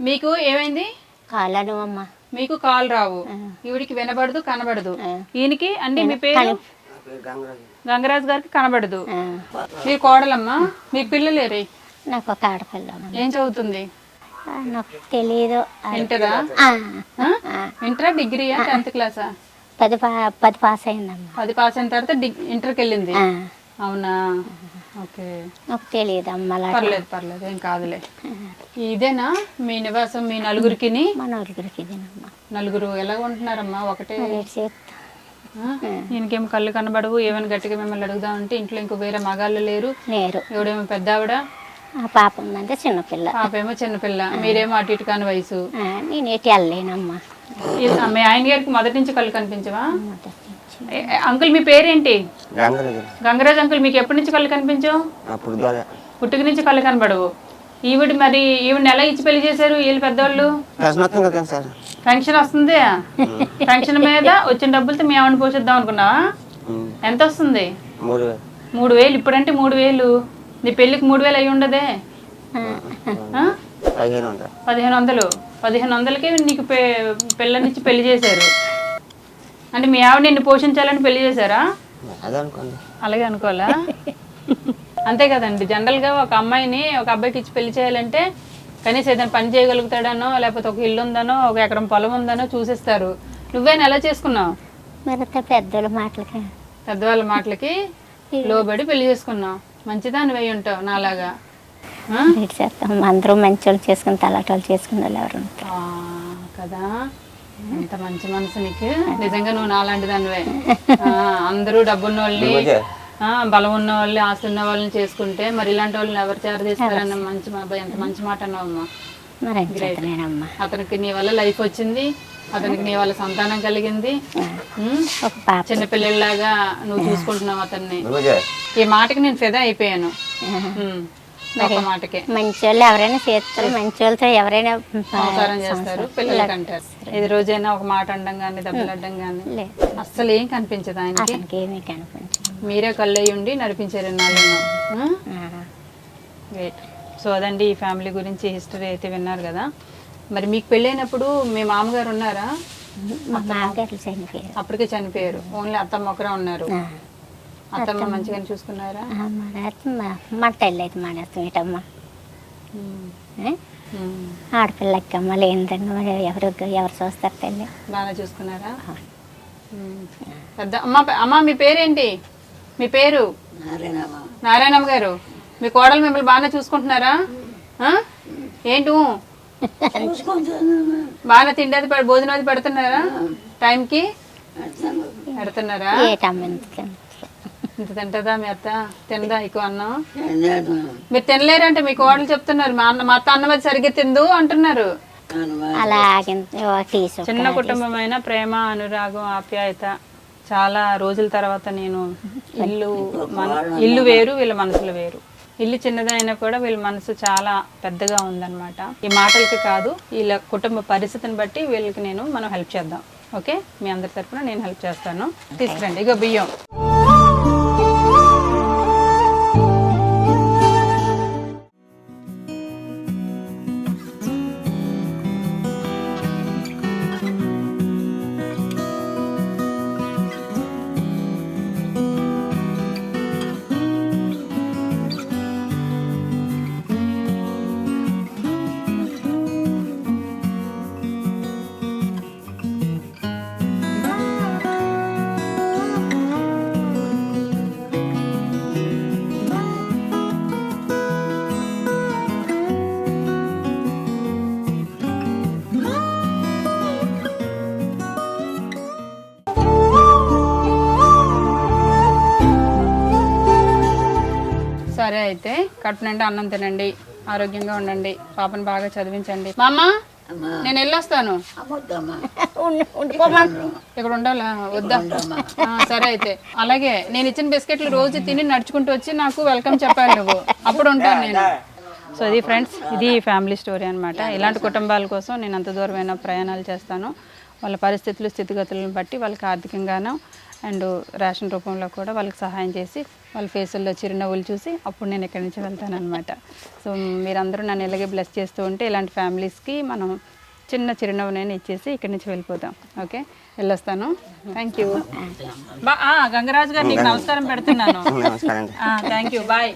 మీకు ఏమైంది? కాళ్ళను అమ్మ. మీకు కాలు రావు, ఈవిడికి వినబడదు కనబడదు. ఈయనకి అంటే మీ పేరు గంగరాజు గారికి కనబడదు. మీ కోడలమ్మా, మీ పిల్లలేరే? నాకు ఒక ఆడపిల్ల. ఏం చదువుతుంది? నాకు తెలియదు. ఇంటరా? ఇంటరా, డిగ్రీయా, 10th క్లాసా? 10 పాస్ అయిందమ్మా. 10 పాస్ అయిన తర్వాత ఇంటర్కి వెళ్ళింది. అవునా, ఓకే. నాకు తెలియదు అమ్మ. పర్లేదు పర్లేదు, ఏం కాదులే. ఇదేనా మీ నివాసం? మీ నలుగురికి? మా నలుగురికి ఇదేనమ్మా. నలుగురు ఎలా ఉంటున్నారమ్మా? ఒకటే. ఈయనకేమో కళ్ళు కనబడవు, ఏమైనా గట్టిగా మిమ్మల్ని అడుగుదామంటే ఇంట్లో ఇంకో వేరే మగాళ్ళు లేరు. ఎవడేమో పెద్ద ఆవిడ, పాప ఉందంటే చిన్నపిల్ల. పాపేమో చిన్నపిల్ల, మీరేమో అటు ఇటు కాని వయసు. నేను ఎటు వెళ్ళలేనమ్మా. మీ ఆయన గారికి మొదటి నుంచి కళ్ళు కనిపించవా? అంకుల్ మీ పేరేంటి? గంగరాజ్ అంకుల్, మీకు ఎప్పటి నుంచి కళ్ళు కనిపించవు? పుట్టుక నుంచి కళ్ళు కనబడవు. ఈవిడ మరి ఈవిడ ఎలా ఇచ్చి పెళ్లి చేశారు వీళ్ళు పెద్దవాళ్ళు? పెన్షన్ వస్తుంది. పెన్షన్ మీద వచ్చిన డబ్బులతో మీ ఆవిడని పోషిద్దాం అనుకున్నావా? ఎంత వస్తుంది? 3,000. ఇప్పుడంటే 3,000. నీ పెళ్లికి 3,000 అయి ఉండదే? 1,500. 1,500కి నీకు పిల్లనిచ్చి పెళ్లి చేశారు. అంటే మీ ఆవిడ నిన్ను పోషించాలని పెళ్లి చేశారా? అలాగే అనుకోవాలా? అంతే కదండి. జనరల్గా ఒక అమ్మాయిని ఒక అబ్బాయికి ఇచ్చి పెళ్లి చేయాలంటే కనీసం ఏదైనా పని చేయగలుగుతాడనో, లేకపోతే ఒక ఇల్లు ఉందనో, ఒక ఎకరం పొలం ఉందనో చూసిస్తారు. నువ్వేనా ఎలా చేసుకున్నావు? పెద్దవాళ్ళ మాటలకి లోబడి పెళ్లి చేసుకున్నావు. మంచిదాన్ని వేయి ఉంటావు నాలాగా. అందరూ మంచి వాళ్ళు చేసుకుని తలాటోళ్ళు చేసుకునే ఎవరు కదా. ఎంత మంచి మనసు నీకు. నిజంగా నువ్వు నాలాంటి దానివే. అందరూ డబ్బున్న వాళ్ళని, బలం ఉన్న వాళ్ళని, ఆస్తి ఉన్న వాళ్ళని చేసుకుంటే మరి ఇలాంటి వాళ్ళని ఎవరు చేర చేస్తారన్న మంచి అబ్బాయి. ఎంత మంచి మాట అన్నావమ్మా. అతనికి నీ వల్ల లైఫ్ వచ్చింది, అతనికి నీ వల్ల సంతానం కలిగింది. చిన్నపిల్లలాగా నువ్వు చూసుకుంటున్నావు అతన్ని. ఈ మాటకి నేను ఫిదా అయిపోయాను. మంచి వాళ్ళు ఎవరైనా చేస్తారు, మంచి వాళ్ళతో ఎవరైనా సంసారం చేస్తారు, పిల్లలకి అంటారు. ఇది రోజైనా ఒక మాట అనడం కానీ దెబ్బలు అడ్డం కానీ అస్సలు ఏం కనిపించదు ఆయనకి. ఏమీ కనిపించదు. మీరే కళ్ళయి ఉండి నడిపించారు నాలుగు. గ్రేట్. సో అదండి ఈ ఫ్యామిలీ గురించి హిస్టరీ అయితే విన్నారు కదా. మరి మీకు పెళ్ళైనప్పుడు మీ మామగారు ఉన్నారా? అప్పటికే చనిపోయారు. ఓన్లీ అత్తమ్మ ఒకరే ఉన్నారు. అత్తమ్మ మంచిగా చూసుకున్నారా? ఆడపిల్లకమ్మ లేదండి, ఎవరు చూస్తారు తల్లి. బాగా చూసుకున్నారా? పెద్ద అమ్మ మీ పేరేంటి? మీ పేరు? నారాయణమ్మ గారు. మీ కోడలు మిమ్మల్ని బాగానే చూసుకుంటున్నారా? ఏంటి బాగా తిండి అది భోజనం అది పెడుతున్నారా? టైంకి పెడుతున్నారా? ఇంత తింటదా మీ అత్త? తినదా ఎక్కువ అన్నం? మీరు తినలేరంటే మీ కోడలు చెప్తున్నారు. మా అత్త అన్నం అది సరిగ్గా తిందు అంటున్నారు. చిన్న కుటుంబమైన ప్రేమ, అనురాగం, ఆప్యాయత. చాలా రోజుల తర్వాత నేను ఇల్లు వేరు, వీళ్ళ మనసులు వేరు. ఇల్లు చిన్నదైనా కూడా వీళ్ళ మనసు చాలా పెద్దగా ఉందన్నమాట. ఈ మాటలకి కాదు, వీళ్ళ కుటుంబ పరిస్థితిని బట్టి వీళ్ళకి మనం హెల్ప్ చేద్దాం. ఓకే, మీ అందరి తరఫున నేను హెల్ప్ చేస్తాను. తీసుకురండి. ఇగో బియ్యం. సరే అయితే కడుపు నిండా అన్నం తినండి, ఆరోగ్యంగా ఉండండి, పాపను బాగా చదివించండి. మా అమ్మ నేను వెళ్ళొస్తాను. ఇక్కడ ఉండాలా వద్దా? సరే అయితే అలాగే. నేను ఇచ్చిన బిస్కెట్లు రోజు తిని నడుచుకుంటూ వచ్చి నాకు వెల్కమ్ చెప్పాలి నువ్వు, అప్పుడు ఉంటాను నేను. సో ఇది ఫ్రెండ్స్, ఇది ఫ్యామిలీ స్టోరీ అనమాట. ఇలాంటి కుటుంబాల కోసం నేను అంత దూరమైన ప్రయాణాలు చేస్తాను. వాళ్ళ పరిస్థితులు, స్థితిగతులను బట్టి వాళ్ళకి ఆర్థికంగానో అండ్ రేషన్ రూపంలో కూడా వాళ్ళకి సహాయం చేసి వాళ్ళ ఫేసుల్లో చిరునవ్వులు చూసి అప్పుడు నేను ఇక్కడి నుంచి వెళ్తానన్నమాట. సో మీరందరూ నన్ను ఇలాగే బ్లెస్ చేస్తూ ఉంటే ఇలాంటి ఫ్యామిలీస్కి మనం చిన్న చిరునవ్వునైనా ఇచ్చేసి ఇక్కడి నుంచి వెళ్ళిపోతాం. ఓకే, వెళ్ళొస్తాను. Thank you. గంగరాజు గారు నీకు నమస్కారం పెడుతున్నాను. Thank you. బాయ్.